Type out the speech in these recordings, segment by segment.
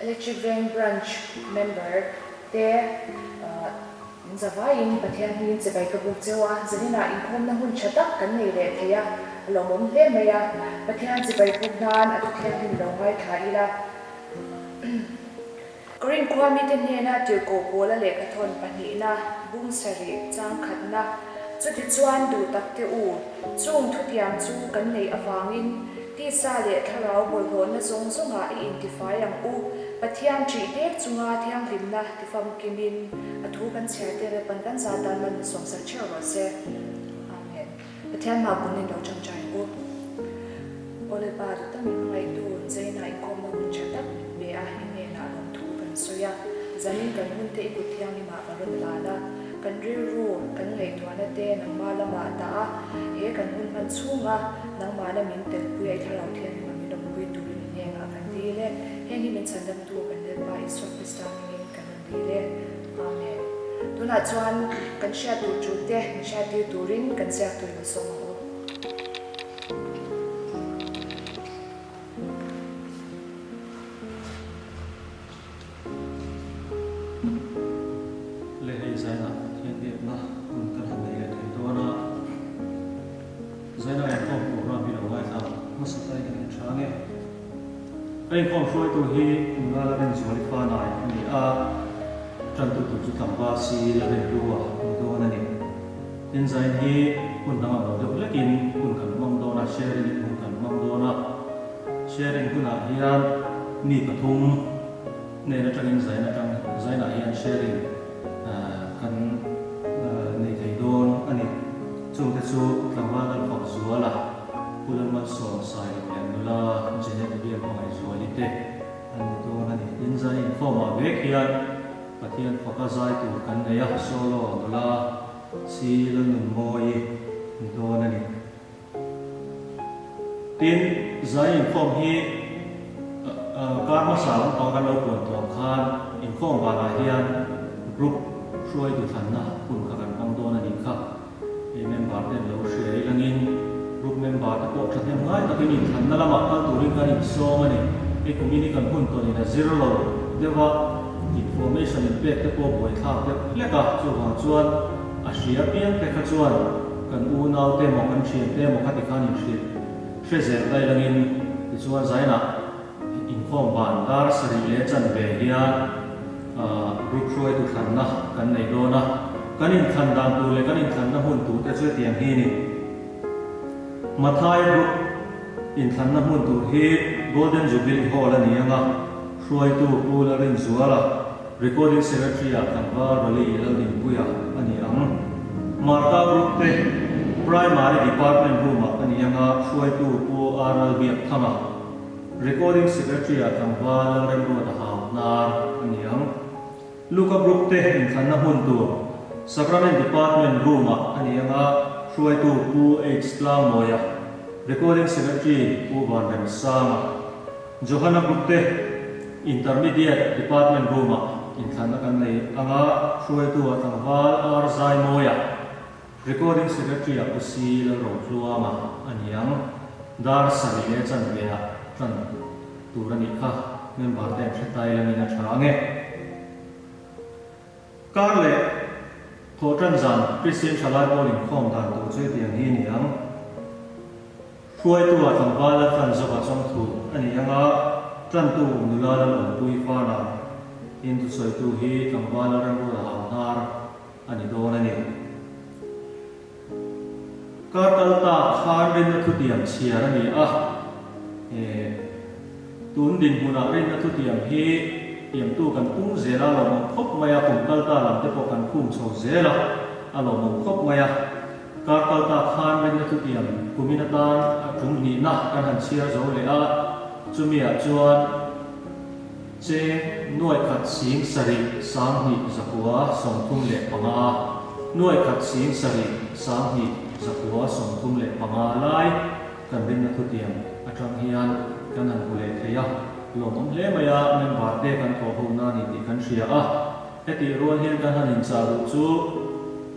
electric van branch member te Zawai Pathian Sebai Kabuk Jawa Zan Inkhawm na hun chatak kan nei le theya lomom hle maya Pathian Sebai Pugnan athian hin longai thaila Korin Kwami te nena te ko pola le kathon pani na bung sari chang khatna chuti chuan du tak te u chung thutiam chu kan nei awangin ti sa le tharau bol hon na zong zonga identify ang u Pathian tri dek chunga thiang limna tifam kimin athu kan cherte re pan kan zatan man song sa chawa se amen Pathian ma bunin do chang chai u ole ba du tamin ngai tu zaina Inkhawm na hun chatak be a hine na lom thu kan soya zanin kan hun te iku thiang ni ma baron lana kan ru kan ngai tuana te nang mala ma ta he kan hun man chunga nang mala min tel pui ai tharau thian ma mi dom pui tu ni ne nga kan di le he hi min chandam tu kan le ba iswa krista ni kan di le amen tuna chuan kan sha tu chu te sha ti turin kan sia tu lo so ma Inkhawm hruai tu hi ngala ren zual fa nai ani a tran tu chu tamba si la ren ruwa do na ni tin zain hi kun na ma do lekin kun kan mong do na sharing kun kan mong do na sharing kun a hian ni pathum ne na tangin zain a hian sharing kan nei thei don ani chung te chu tamba dal phok zuala pulan man so sai la jenet bi ko ai zuali te an to na ni in zan Inkhawm a ve khian Pathian foka zai tu kan ne ya solo dola si lan moi do na ni tin zai Inkhawm hi karma salam to kan lo pon to khan Inkhawm ba la hian group hruai tu than na kun ka kan pang do na ni kha e member ten lo share langin group member ta ko thang ngai ta kin than na lama ka turin kan so mani e community kan hun to ni na zero lo dewa information impact te ko boi tha te leka chu ha chuan a hria pian te kha chuan kan u nau te mo kan thien te mo khati khan in thri treasure dai langin ti chuan zaina Inkhawm ban dar sari le chan ve hian group hruai tu than na kan nei do na kan in than dam tu le kan in than na hun tu te chu tiang hi ni Mathai group in than na hun tu hi Golden Jubilee Hall ani anga hruai tu pula rin zuala recording secretary a kanwa roli ilin puya ani ang Marka group te primary department room ani anga hruai tu pu RLB thama recording secretary a kanwa ren ro da ha na ani ang Luka group te in than na hun tu sacrament department room ani anga hruai tu pu H Lang moya recording secretary pu ban rem sama Johanna group te intermediate department room in thana kan nei anga hruai tu atangwal ar zai moya recording secretary a usi la ro fluama aniang dar sari le chan vea tran turani kha member ten thai lamina thange karle Thawhtanni Zan Christian Chalai Bol Inkhawm dan tu chui tiang hi niang hruai tu atangwal la tran zoka chong thu ani anga tran tu nulala lo pui fa na in tu soi tu hi tangwal la ran ro la har ani do na ni Kartalta khan rin na thu tiam chia na ni a tun din huna rin na thu tiam hi tiam tu kan ung zela lo mong khop maya kum kalta lam te po kan kum so zela alo mong khop maya Kartalta khan rin na thu tiam kuminatan atum ni na kan han chia zo le a chumia chuan che noi khat sing sari sang hi zakua som thum le panga noi khat sing sari sang hi zakua som thum le panga lai kan rin na thu tiam atang hian kan han hule theya lo mom le maya men ba te kan tho ho na ni ti kan ria a eti ron hian kan han in cha ru chu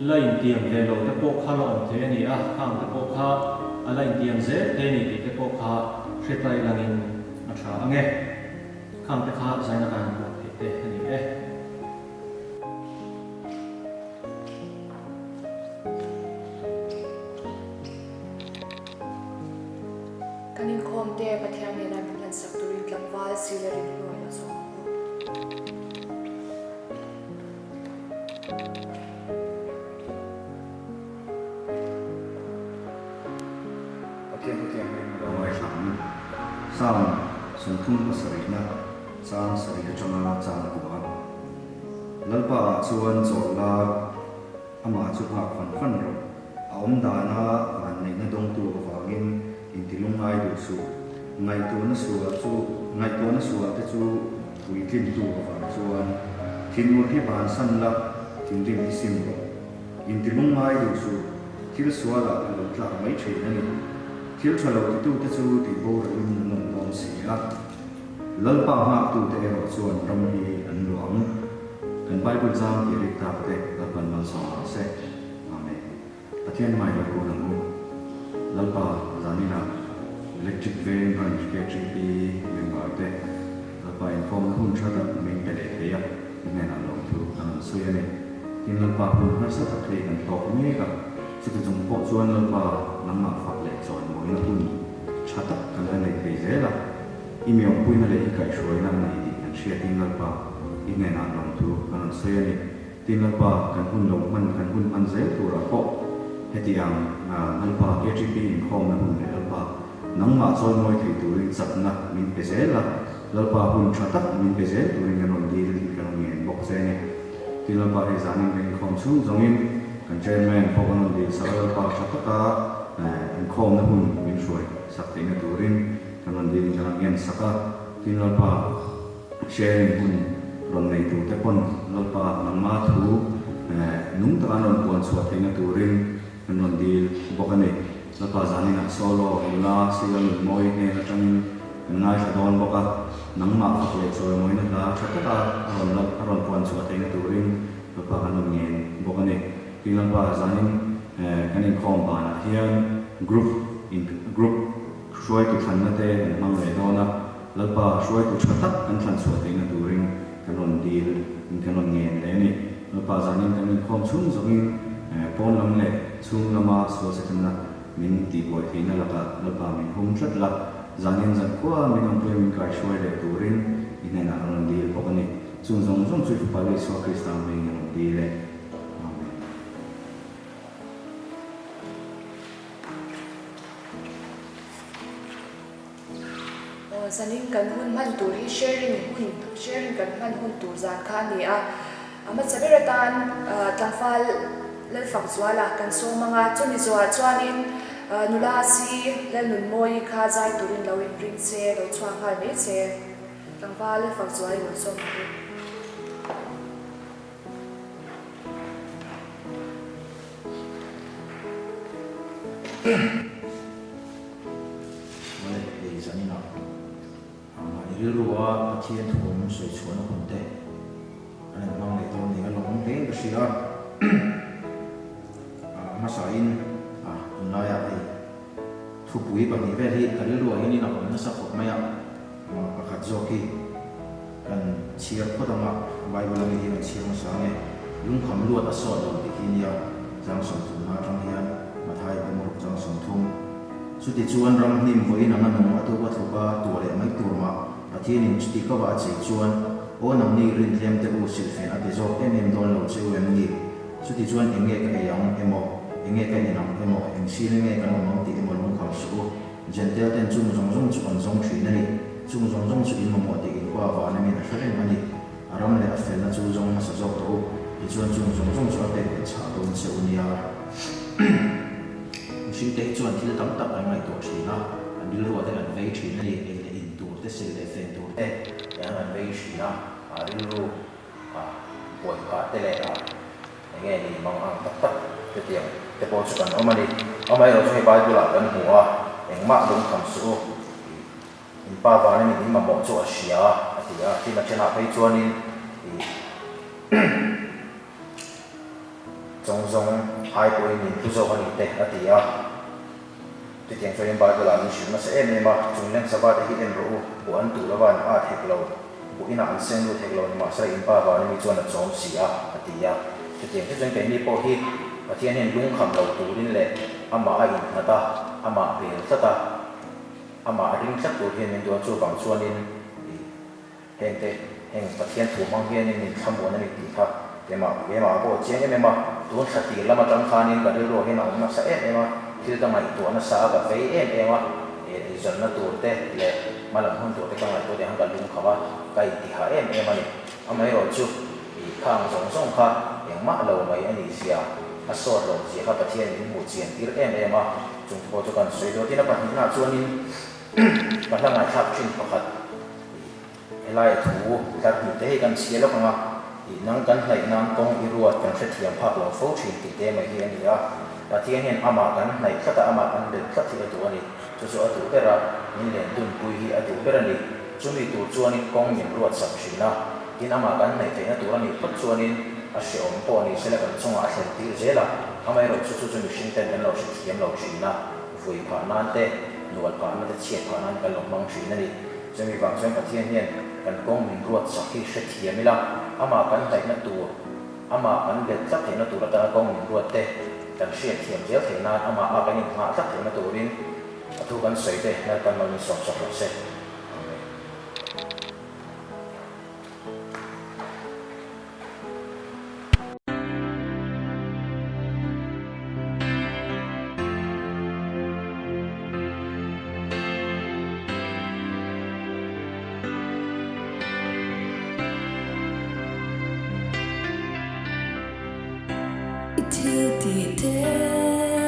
lain tiam le lo te pok kha lo om the ni a khang te pok kha alain tiam ze te ni ti te pok kha hretai langin a tha ange ข้างแต่ข้าใช้ในการปกติเตะนี่กันอินคอมเตะประเทศนี้นะเป็นสักตัวริกลำวาลสิเลรินด้วยนะสองสร้างสังคมสรินะสร้างสริจนาจางกุบาลัลปะชวนโจลาอามาจุภาฟันรบอมดานาวันในนดงตัววางินอินทิลุงไงดูสูไงตัวนัสวะจูไงตัวนัสวะแต่จูปุยทินตัววาชวนทินวุฒิบาลสันลักทินริมซิมรบอินทิลุงไงดูสูทิลสวะละลุตลาไม่เฉยนั่นทิลชะโลติตูแต่จูติโบรอินนนนเสียลัลปะหากตูเตอร์ชวนรำมีอันหลวงกันไปบุญจางที่ริกตาเตะและปันมันสองเสกอาเมนประเทศใหม่ละกูนังลัลปะจานินาเล็กจิตเวนรันเกจิปีเมืองบาเตะลัลปะอินฟอร์มหุ่นชัดมิงเปเดเฮียที่แม่นำลงทุกทางสุยเนที่ลัลปะหุ่นนักสัตว์เคลียกันตกนี้กับสุดจงปกชวนลัลปะน้ำหนักฝักเล็กจอนมวยนักหุ่นชัดกันในเพจละอีเมลปุยนั่นเลยที่ไก่ช่วยนั่งในดีกันเชียร์ที่ลัลปะอีเงินอ่านลงทุกกันเสียนี่ที่ลัลปะกันหุ่นลงมันกันหุ่นมันเซลตัวละก็เหตุอย่างลัลปะเอจีพีอินคอมนั่นหุ่นลัลปะนังมาจอยมวยที่ตัวริจับนะมินเปเซลลัลปะหุ่นชัดมินเปเซลตัวริกันนดีกันเงินบอกเสียนี่ที่ลัลปะเอซานิเป็นคอมชูจงอินกันเจนแมนพอกันนดีสักลัลปะชัดก็อินคอมนั่นหุ่นมินช่วยสักทีนั่นตัวริกันนดีกันเงินสักที่ลัลปะแชร์หุ่นรอนในตัวแต่คนลัลปะนังมาถูนุ่งตะวันอ่อนสวดในตัวริกันนดีบอกกันนี่ลัลปะจานินักโซโล่ยูนาสิลันมวยเนี่ยจังง่ายสะดอนบอกกันนังมาฝักเล็กโซโล่มวยนั่นละชัดก็อารอนอ่อนสวดในตัวริลัลปะกันนเงินบอกกันนี่ที่ลัลปะจานินกันอินคอมบานะที่กรุ๊ปช่วยตุทันนั่นเองมังเลยโดนะลัลปะช่วยตุชัดกันทันสวดในตัวริกันนดีกันนเงินเลยนี่ลัลปะจานินกันอินคอมชุ่มจงปอนลำเล็กชุ่มลำมาสวดเสร็จนะมินตีบอยที่นั่นละก็ลัลปะมินหุ่นชัดละจานินจันกว่ามินอัมเพลมินกายช่วยเลยตัวริอินเนน่ากันดีพวกนี้ชุ่มจงช่วยฟุตบอลสวดคริสต์มินกันดีเลยสันนิษฐานหุ่นมันตัวที่ sharing กันมันหุ่นตัวจานข้านี่มันจะเป็นตานทางฟ้าเล่นฝั่งส่วนละกันส่งมังอาจุนิจวัดจวนอินนุลาซีเล่นหนุนมวยข้าใจตัวรินเราอินริงเซ่เราชวนข้าไม่เซ่ทางฟ้าเล่นฝั่งส่วนอินส่งรู้ว่าเทียนผมสวยชวนคนเตะอันนั้นน้องในตัวนี้ก็ลงเพลงก็เสียมาสายน้อยอะไรทุกวีแบบนี้เวทีก็รู้ว่าอย่างนี้นะผมน่าสักคนไม่เอามาขัดโจกี้กันเชียร์ก็ต้องมาใบเวลาที่มันเชียร์มาสายเนี่ยลุงคำรวดอสอดลงที่นี่จังสมทุนมาจังเฮียนมาไทยเป็นมุกจังสมทุนสุดที่ชวนรำนิ่มไว้นั่งนั่งมาตัววัตถุบ้าตัวเล็กไม่ตัวมาอาทิตย์นี้จุดที่เขาว่าจะชวนโอ้น้ำนี่รินเทียมเตอุสิลเฟนอาทิตย์จบเอ็มโดนเราเชื่อเอ็มนี่จุดที่ชวนเอ็งเงี้ยกันยังเอ็มอเอ็งเงี้ยกันยังเอ็มอเอ็งซีเงี้ยกันน้องที่เอ็มอลงคำสู้เจนเดียร์เต็นจุ่มจงจุ่มชุยนั่นนี่จุ่มชุยมันหมดที่กินกว่าว่านั่นมีแต่เรื่องมันนี่อารมณ์เลยเฟนนั่นจุ่มมาสะจบตัวที่ชวนจุ่มชุยเป็นชาตุนเสียอุนียาชีวิตที่ชวนที่ตั้งอะไรไม่ตัวชีนะอันนี้รู้ว่าแต่อันเวทีนั่นนี่ที่สิ่งที่เป็นตัวเองอย่างนั้นไม่ใช่นะรู้ปวดขาแต่ละอย่างเงี้ยนี่บางอันตัดจะเตียงจะปวดสุดกันเอามาดิเอามาเราใช้ใบกุหลาบกันหัวอย่างมากลงคำสู้อินป้าฟ้านี่มีมาบอกตัวเสียที่มันชนะไปจวนนี่จงหายไปนี่ผู้โชคดีเตะที่ที่เตียงช่วยบาดกุหลาบนี่ชื่อมาเสียเอ็มมาจงเล่นสบายที่เอ็มรู้บุญตัวละวันอาทิตย์เรา ku ina an sen lu thek lo ni ma sa in pa ba ni chuan a chom sia atia te tiang te chen ke ni po hi pathian hen lung kham lo turin le ama a in na ta ama bel sa ta ama ring sak tu hen min do chu bang chuan in heng te heng pathian thu mang hian in thambo na ni ti kha te ma bo chen em ma tu sa ti lama tang khanin ka ro hen na sa em ma til ta mai tu na sa ka fe em ma zon na tu te le malam hun tu te ka ngai tu te hang ka lung khawa kai ti ha em ani amai ro chu khang song kha yang ma lo mai ani sia a so lo ji kha pathian in mu chian tir em ma chung po chu kan soi do ti na pa na chuan in pa la ngai thap chin pakhat elai thu ta ti te kan sia lo ka nang kan hlai nang kong i ruat kan se thiam phak lo fo thin ti te mai hi ani a pathian hen ama kan hlai khata ama kan de khat ti tu ani chu atu bera in len dun pui hi atu bera ni chumi tu chuan in kong min ruat sak thina tin ama kan nei te na tu ani phat chuan in a se om po ni sela kan chunga a hlen tir zela amai ro chu chu mi shin ten an lo shi thiam lo thina vui pha nan te nual pa na te chiat pha nan kan lo mang thina ni chumi bang chuan pathian hian kan kong min ruat sak hi se thiamila ama kan dai na tu ama kan le sak he na tu ta kong min ruat te kan hriat thiam zel theina ama a kan in nga sak the na turin thu kan soi te na kan mang song song lo se Till the day,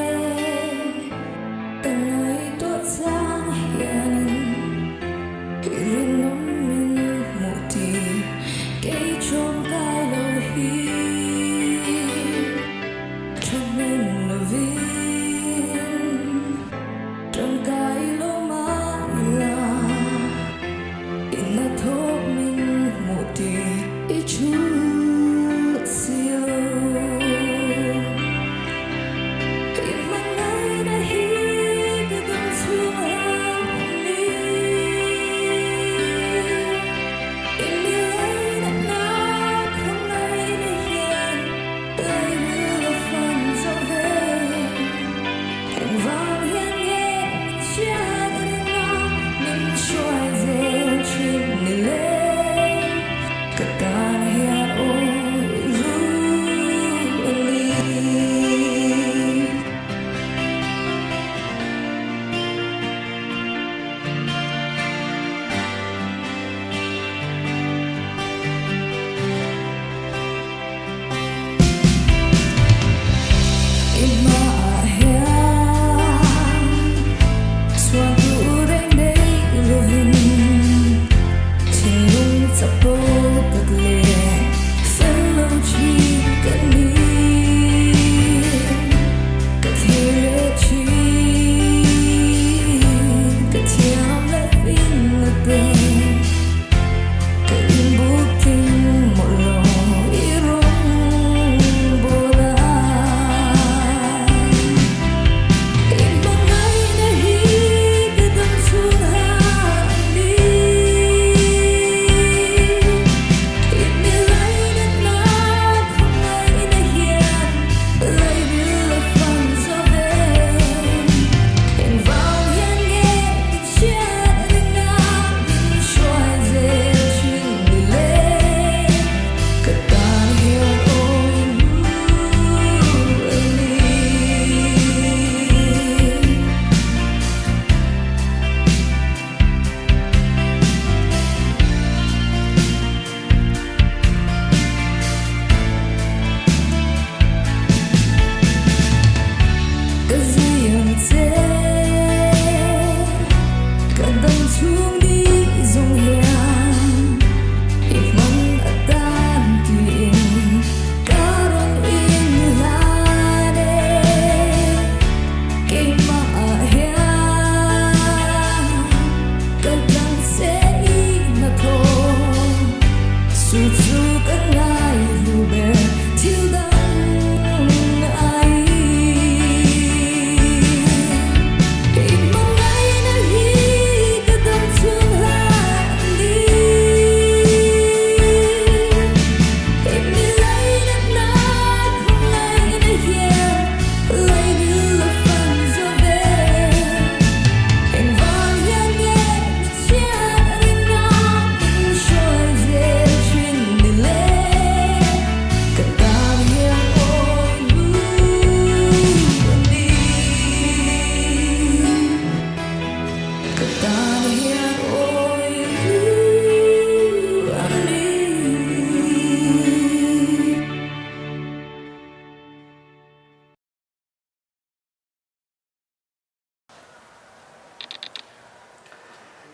the night was hiền, hiền nông minh một thì cây trong gai lâu hi, trong nên là viên, trong gai lâu mà là, in là thốt minh một thì ít chút xíu.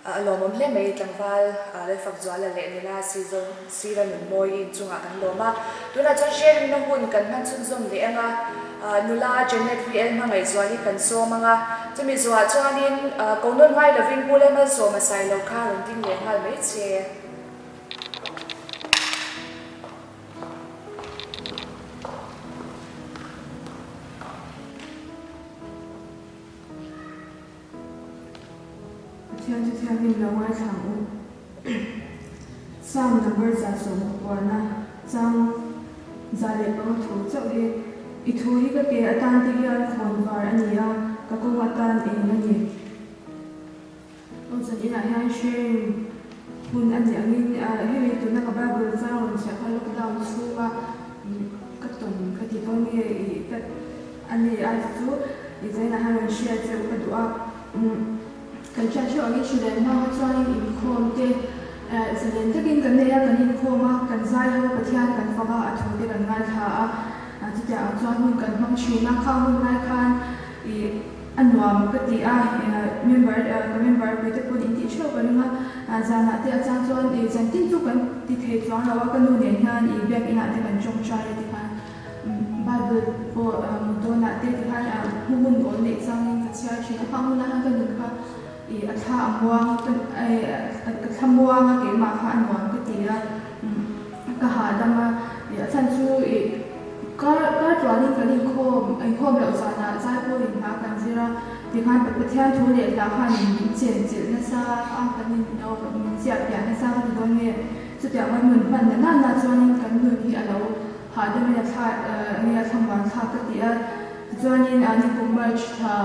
lomom hle mei tlangwal le fak zwal le nila season moi in chunga kan loma tuna chan sharing na hun kan man chun zom le anga nula janet vl ma ngai zwali kan so manga chumi zwa chuanin konon hai loving pule ma so ma sai lo kha ron ding le ngal mei che Thian lawai thang sam number za so warna chang za le pa thu chau he I thu hi ka ke atan ti hian khon var ania ka ko atan en ani on sa ina hian share hun ani angin he tu na ka bible za on sa ka lockdown chuwa ka ton ka ti don he ka ani a chu I zaina han share che ka dua kan cha chu angin shule ma chuan in khom te zelen takin kan neya kan in khoma kan zai ho pathian kan faga a thu te kan ngai tha a ti ta chuan hun kan mang china kha hun nai khan I anwam ka ti a member pe te pun in ti chho kan ma zana te a chang chuan I chan tin chu kan ti the chuan lawa kan nu ne hian I bek ina te kan chong chai ti khan bible po mutona te ti khan hun on ne chang in ka chia china kha hun na kan nu kha I atha amwang ka thamwang ke ma kha anwang ka tira ka ha dama I athan chu I ka trawling ka ling khom lo sana chai po ring ha kan zira ti khan pathian thu le la khan min chen na sa a kan ni no min sia pya na sa ka don ne chu ta man mun pan na chuanin kan nu hi alo ha de me tha ni a thamwang tha ka tia chuanin ani kum march tha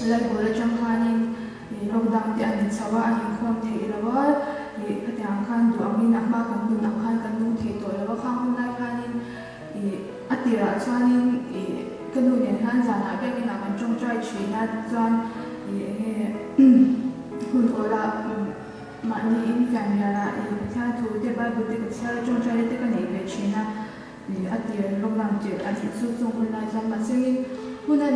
lai bola changhanin lockdown ti an chawa an khom thei lawa I patang khan du amin amma kan du nam khan kan du thei to lawa khang hun lai khanin atira chuanin kanu ne han jana be ina kan chong chai china chuan hun ora ma ni in family la tha thu te ba bu te ka cha chong chai te ka nei be china atira lockdown ti an chu chung hun lai chan ma singin hunan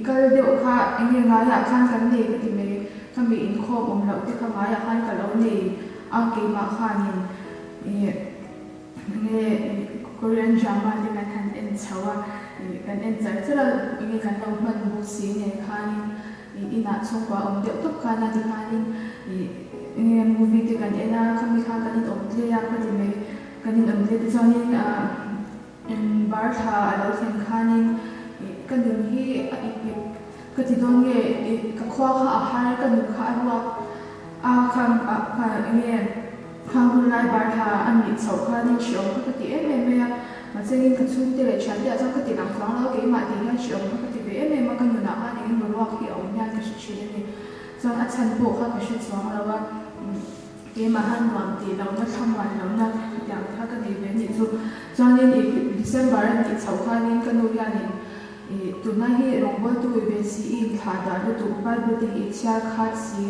kal deuh kha enge nga ya khan kan nei ka ti me kami in khom om lo te kha nga ya khan ka lo nei a ke ma khanin nge Korean drama ni kan han en chawa kan en char chara nge kan lo man bu si ne khanin ina chokwa om deuh tok kana ti khanin nge movie te kan ena kami kha kan om tle ya ka ti me kan om tle ti chanin en bar tha alo thlen khanin kan dun hi ka ti don nge ka khwa kha a har kan nu kha ruwa a kham a kha nge khang hun lai bar tha an ni chau kha ni chiom ka ti em me ma chengin ka chum te le chan te a ka ti nam thlang lo ke ma ti ha chiom ka ti be em ma kan nu na ha ni mo wa ki om yan ka shi ni chang a chan bo kha ka shi chang lo wa ke ma han wang ti lo na tham wan lo na yang tha ka ni be ni chu chang ni December ni chau kha ni kan nu ya ni tu na hi rongwa tu be si in tha da lu tu bible te hi chia kha si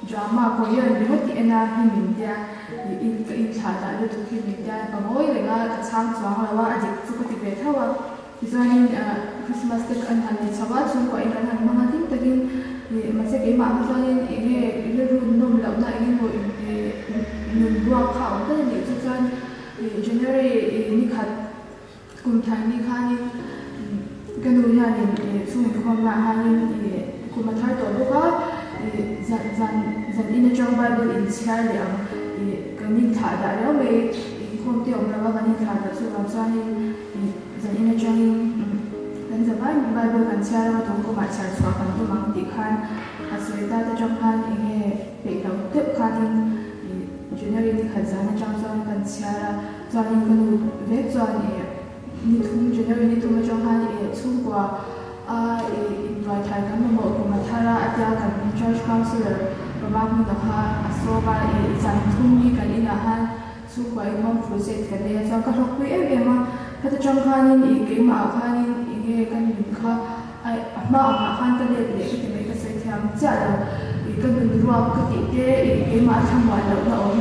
drama ko yan ni hoti ena hi min dia in tha da lu tu hi min dia ba moi le nga ka chang chuang la wa adik chu ko ti be thawa izanin Christmas te kan han ni chawa chung ko in kan han ma tin takin ma se ke ma ma zanin le ru nom la na in ho nun bua kha on ta ni chu chan January ni khat kum thai ni khani kan nu ya ni chung khom na hanin kum thar to boka zan in a trong bible in chia le am kan ni tha da lo me khom te om la kan ni tha da chu ram sa ni zan in a trong kan za bible kan chia lo to ko ma char chwa kan to mang ti khan a soi ta ta trong khan pe lo te khan January ni khat zan a trong son kan chia la chuan kan nu ve chuan ni thum January ni thum trong han chung kwa invite thai kan mo ko ma thara atya kan church counselor ba mu da ha so ba chan thum ni kan ina han chung kwa imam project kan le cha ka hok pi ma ka ta trong khan ni ke ma khan ni kan ni kha ai ma khan ka le ki me ka sai thiam cha la kan ni ruwa ka ti ke ma tham wa lo na om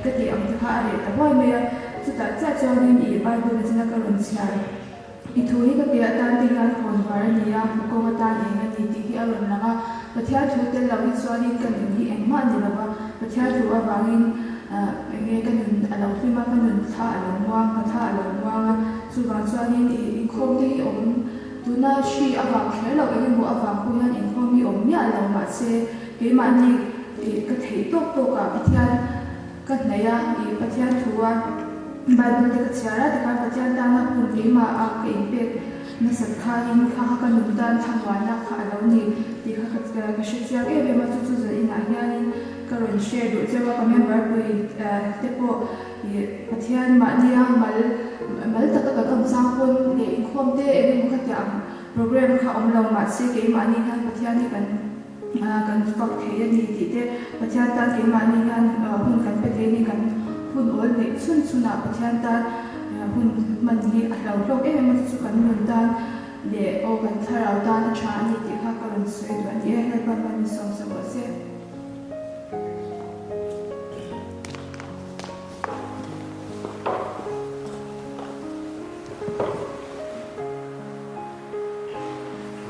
ka ti am ta kha ale ta hoi me chu ta cha chuan ni Bible ni na ka ron chia thu hi ka pia tan te hian khon var ania ko ma tan eng ani ti hi aron langa pathia thu te lo hi chuanin kan ni engma ni lawa pathia thu awangin nge kanun alo hlima kanun tha alo muang ka tha alo muanga chuwang chuanin inkhawm te hi om tuna hri awang kher lo enge mo awang pu hian inkhawm hi om nia lo ma se keima ni ka thei tok tok ka pathian ka hnaya pathian thuwa Bible te ka chiara te ka pathian ta na pun keima a ke impact na sakha in kha ka nun dan thangwana kha alo ni ti kha ka shechia ke be ma chu chu za ina hianin karon share do chewa ka member pui te po pathian ma nia mal ta ka kam sang pon le inkhawm te ebe mo kha tiam program kha om lo ma se keima ni han pathian ni kan fak thei ani ti te pathian ta keima ni han hun kan pe ni kan hun ol ne chun chuna pathian ta hun man hi a hlau hlok em chu kan nun dan le o kan tharau dan tha ani ti kha karon soi do ani he pa man som sa bo se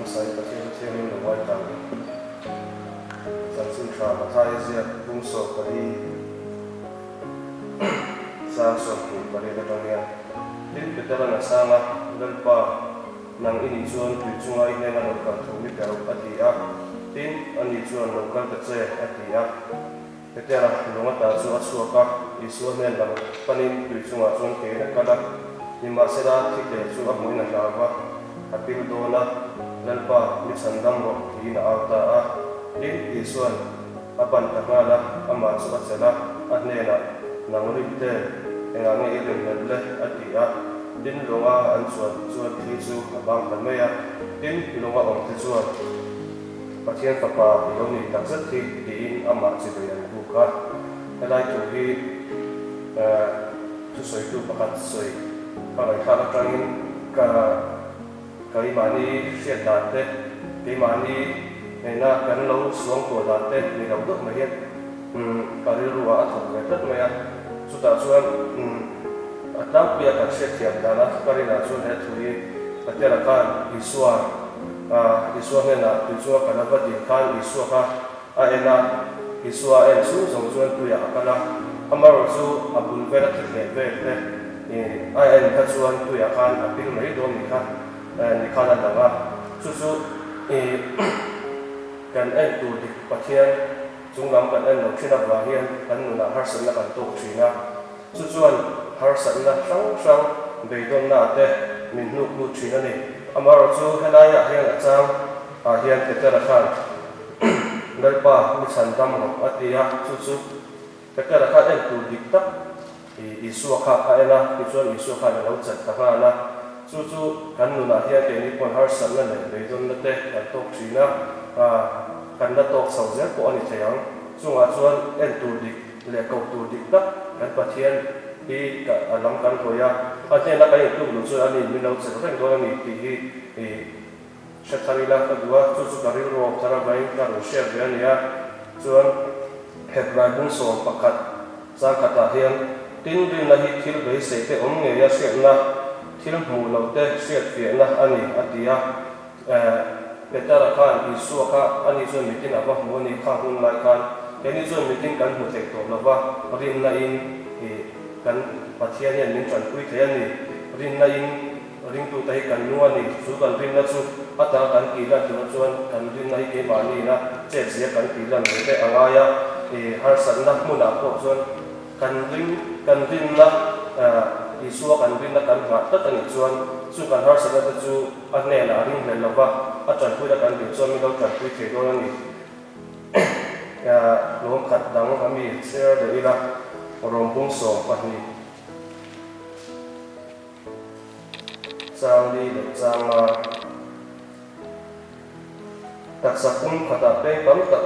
masai pathian thianin lo wai tam san sin tra mathai zia bung so pari sang so ku pari da tangya tin petala na sanga dalpa nang ini chuan tu chunga ine na lokal thumi ka atia tin ani chuan lokal ta che atia petala longa ta chu asuaka isu men lam panin tu chunga chuan ke na kala ni ma sera thik le chu amoi na lawa apil dona dalpa ni sandam ro ina auta a tin isuan apan tamala ama chu achela anena nangrite engange ilem le atia din longa an chuan thi chu abang kan meya din longa ong thi chuan pathian papa lo ni taksat thi in ama chi doyan buka helai tu hi tu soi tu pakat soi pakai kha tangin kai mani siat date kai mani na kan lo suang ko date ni lo dok ma hian pari ruwa athok le tat maya chuta chuan atang pia kan se thiam dana karina chuan he thui atela kan isua ne na isua kana pati kan isua ka a ena isua en su song chuan tu ya kana amaro chu abul vera thik le ve ni a en ka chuan tu ya kan apil mai do ni kha ni khana danga chu kan en tu dik pathian chunglam kan en lo thina wa hian kan nu na har san na kan tok thina chu chuan har san na sang beidon na te min nu ku thina ni amaro chu helaya hian achang a hian tetara khan dalpa mi san dam ro atia chu tetara khan en tu dik tak isua kha a ena ti chuan isua kha lo chat ta kha na chu kan nu na hian ke ni pon har san na le beidon na te kan tok thina kan na tok sau zer ko ani thayang chunga chuan en tu dik le ko tu dik tak kan pathian hi ka alam kan hoya ate na kai tu lu chu ani mi lo che reng do ani ti hi shathari la ka duwa chu kari ro thara bai ka ro share be ani ya chuan hebrai bung so pakhat sa kata hian tin din na hi thil bei se te om nge ya se na thil mu lo te se fi na ani atia petara khan isu kha ani chu mitin aba moni kha hun lai khan keni chu mitin kan mu thek to lova rin na in kan pathian hian min chan pui the ani rin na in ring tu tai kan nu ani chu kan rin na chu ata kan ki la tu chuan kan rin na hi ke ba ni na che sia kan ki la me te awaya har san na mu na ko chuan kan rin na isu kan rin na kan ha ta ani chuan chu kan har san na chu ane la ring le lova a chan pui la kan rin chuan mi lo chan pui the do ani lom khat dang ami share de ila rom bung so pani sang di le sang ma tak sapum khata pe pam tak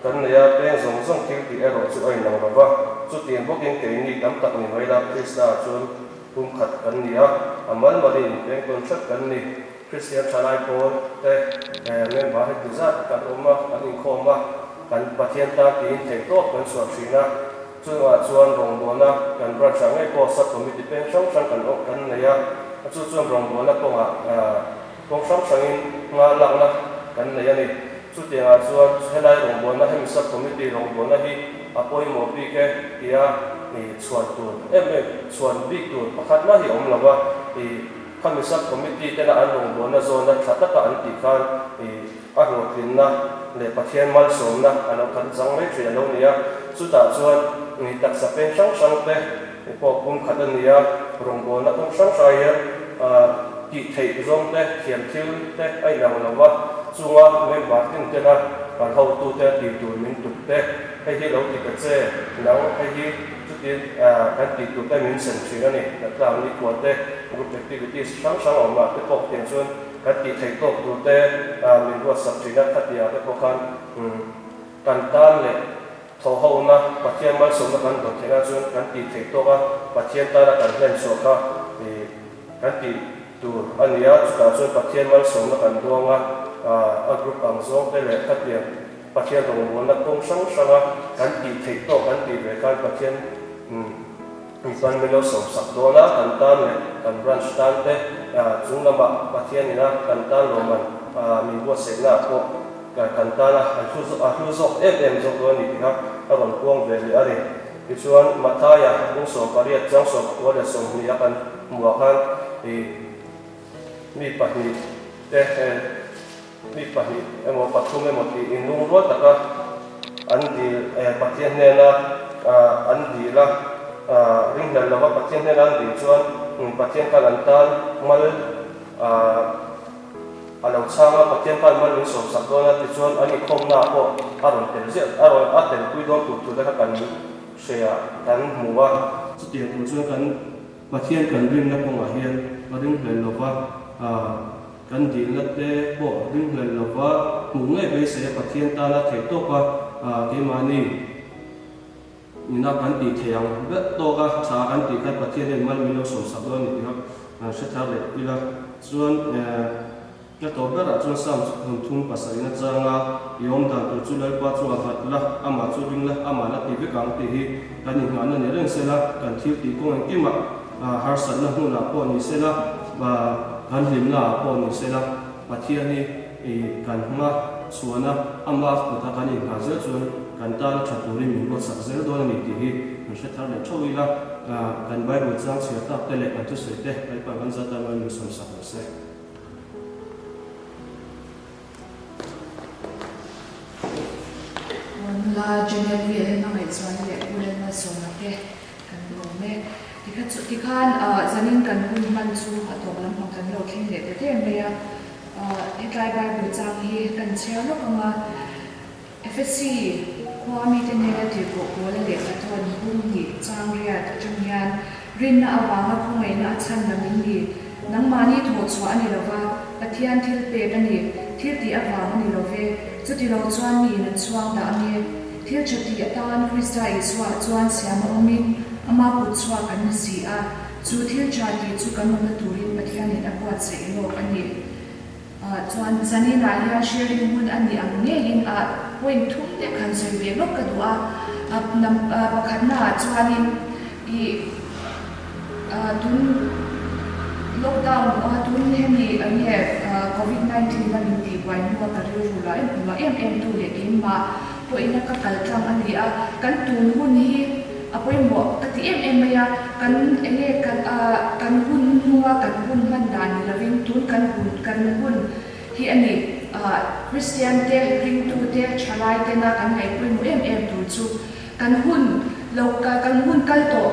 kan ya pe zong zong thil ti ero chu ai nang ba chu tien bokin ke ni tam tak ni mai la krista chun pum khat kan ni a amal marin pe kon chat kan ni christian chalai ko te men ba he dizat kan oma an inkhawm kan pathian ta tin thei to kan so thina chuan rong bona kan bra changai ko sa committee pen sang kan ok kan neya chu chuan rong bo na ponga kong sam sangin nga lang na kan nei ani chu tianga chuan helai rong bo na hem sub committee rong bo na hi apoi mo pi ke ia ni chuan tu chuan big tu pakhat na hi om lawa kami sub committee tena an rong bo na zona thata ka an ti khan a ro tin na le pathian mal som na ano kan jang mai thia lo nia chu ta chuan ni tak sa pen sang sang te po kum khat ania rong bo na kong sang sai ya ki thei zong te thiam thil te ai lang lawa chunga member tin tena kan ho tu te ti tu min tu te hei hi lo ti ka che nang hei hi chu tin kan ti tu te min sen thina ni na tlang ni ko te group activities sang sang oma te pok tian chuan kan ti thei tok tu te min ro sak thina khatia te ko khan kan tan le tho ho na pathian mal som na kan do thena chuan kan ti thei tok a pathian ta ra kan hlen so kha kan ti tu ania chu ta chuan pathian mal som na kan donga a group ang zong te le khatia pathian rong bo na kong sang sanga kan ti thei tok kan ti ve kan pathian kan melo som sak do na kan tan le kan branch tan te chung lama pathian ina kan tan lo man mi bo se na ko kan tan a thu zo em zo do ni ha a ron kuang ve le ari ti chuan mathaya ung so pariat chang so ko le som ni akan muwa khan mi pahni te mi pahni emo pathum emo ti inung ro taka an di pathian ne na an di la ring dal lawa pathian ne an di chuan pathian kan an tan mal alo changa pathian kan mal so sak do na ti chuan ani khom na ko aron tel zia aron atel pui do tu da kan share kan muwa chu ti tu chuan kan pathian kan ring na pong a hian ring hlel lawa kan di la te po ring hlel lawa mu ngai be se pathian ta la thei to ka ke mani ina kan ti theyang be to ka cha kan ti kan pathian ne mal milo so sak do ni ha se thar le ila chuan ka to bera chuan sam thum pasarina changa yom dan tu chu lai pa chu avat la ama chu ring la ama la ti ve kang ti hi kan ni ngana ne reng se la kan thil ti ko ang kima har san na hu na po ni se la ba kan lim na po ni se la pathian ni kan nga suana ama ko ta kan ni ha ze chuan kan ta la thaturi min ro sak zel do ni ti hi se thar le thawi la kan bible chang sia ta te le kan tu se te ai pa kan za ta ma ni som sak se la general na ngai chuan le bulen na so na te kan lo me tikhan zanin kan hun man chu atom lam hong kan lo thin le te me ya hetlai bible chang hi kan cheu lo kama FSC kwami te ne ti ko ko le ka thon hum ni chang ria chungyan rin na awanga khumai na chan na min ni nang mani tho chwa ani lova pathian thil pe ani thil ti awang ani love chuti lo chuan ni na chuang da ani thil chati atan krista iswa chuan siam omin ama pu chwa kan si a chu thil chati chu kan na turin pathian ni akwa che lo ani chuan zani na ya sharing mun ani ang ne in a point thum te khan se ve lo ka duwa nam pakhat na chuan in tun lockdown tun hemi ani covid-19 la min ti wai nu ka ru la em tu le in ma po ina ka kal tlang ani a kan tun hun hi apoi mo ka ti em ya kan enge kan hun nuwa kan hun man dan la vin tun kan hun hi ani Christian te ring tu te chalai te na kan ngai pui mo em tu chu kan hun lo ka kan hun kal to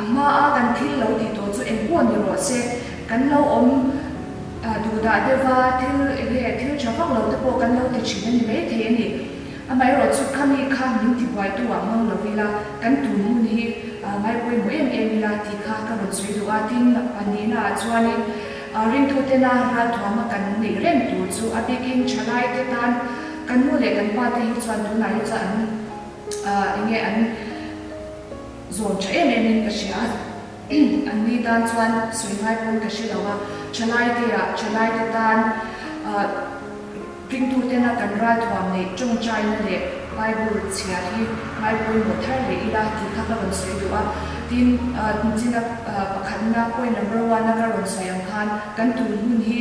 amma a kan thil lo ti to chu en pon ni ro se kan lo om du da de va thil chawak lo te po kan lo ti chin ni me the ni amai ro chu khami khan ning ti wai tu ang lo vila kan tu mun hi mai pui mo em la ti kha ka ro sui du a tin ani na chuani ring thu te na ra thwa kan nei rem tu chu a bikin chalai te tan kan mu le kan pa te hi chuan tu nai cha an nge an zon cha em ka sia an ni dan chuan sui ngai pon ka sia lawa chalai te tan ring thu te na kan ra thwa nei chung chai na le bible chia hi mai poi mo thar le ila ti kha ka ban sui du a tin china pakhatna point number 1 na karon soyam khan kan tu hun hi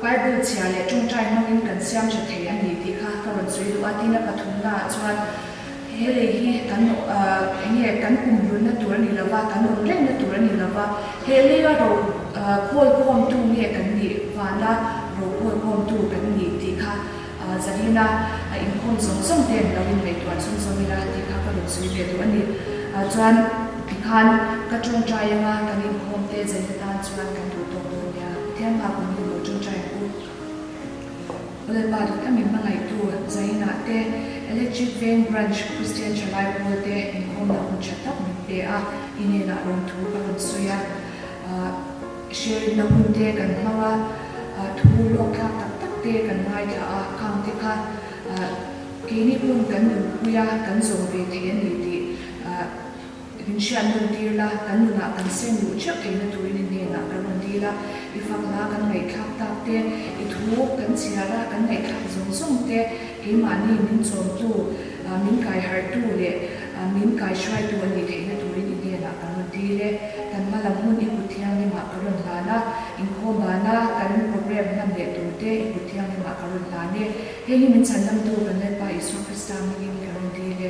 Bible chia le chung trai mangin kan siam che thei ani ti kha karon sui lu atina pathumna chuan hele hi kan nge kan kumrun na tur ni lawa kan ron ren na tur ni lawa hele ga ro khol khom tu nge kan ni wala ro khol khom tu kan ni ti kha zarina inkhawm song song ten lawin mai tuan song song ila ti kha karon sui ve tu ani chuan tikhan ka chung trai anga kan inkhawm te zaitan chuan kan tu to to ya thiam pa kun ni chung trai ku ole pa ri kami mangai tu zaina te electric vein branch Christian Chalai Wote inkhawm na un chatap mi te a ine na ron thu ka ron suya share na hun te kan hawa thu lo ka tak tak te kan ngai tha a khang te kha kini pun kan nu kuya kan zong ve the ni ti Vinshan nun tila kan nuna kan sen lu chak thei na tuin ni na kan nun tila ifak la kan ngai khak tak te ithu kan chiara kan ngai khak zong zong te ke mani min chom tu min kai har tu le min kai shwai tu ani thei na tuin ni na kan nun tile kan malam hun i kuthiang ni ma karon la na inkhawm na kan program nam le tu te i kuthiang ni ma karon la ne he ni min chan nam tu kan le pa isu krista mi ni karon tile